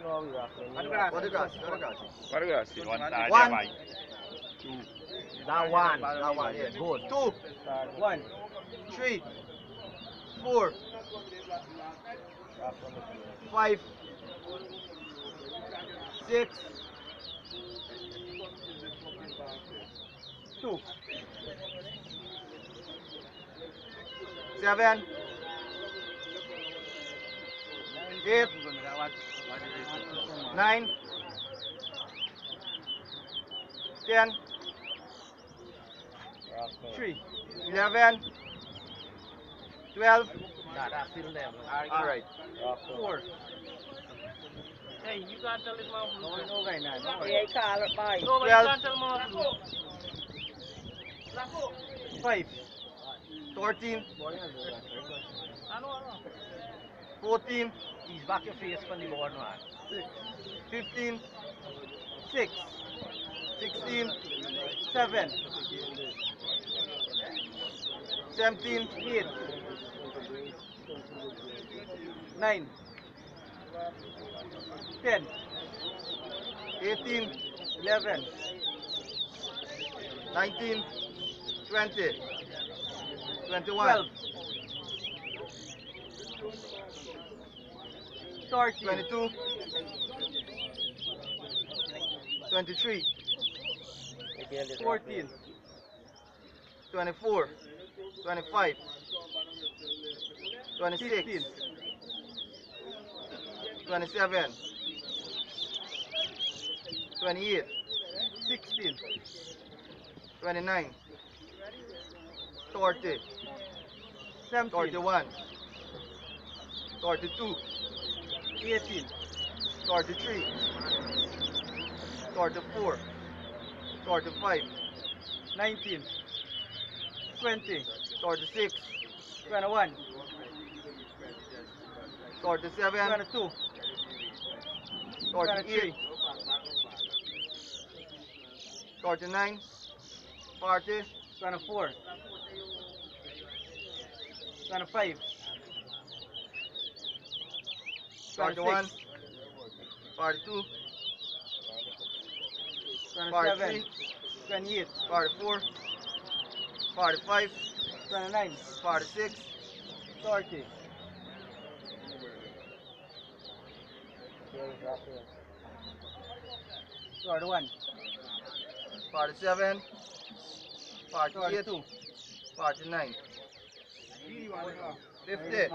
What the grass? What do you see? One. One. Two. That one, yeah. Good. Two. One. 3, 4, 5, 6, 2. 7, 8, 9, 10, 3. 11, 12. That's still level. Alright. 4. Hey, you can't tell his mom. No, guy, nah, no. Hey, call it by. No, but you 12. can't tell mom. 5. 13, I know. 14, He's back your face from the board, man. 15, 6. 16, 7. 17, 8. 9. 10. 18, 11. 19, 20, 21, 12. 13. 22, 23, 14. 24, 25, 26, 15. 27, 28, 16. 29, 30, 17. 31, 32, 18. 33, 34, 35, 19. 20. 36, 21. 37, 22. 38, 39, 40, 24. 25. 41, 42, 27. 43, 28. 44, 45, 29. 46, 30. 41. 47, 48, 42. 49, 50.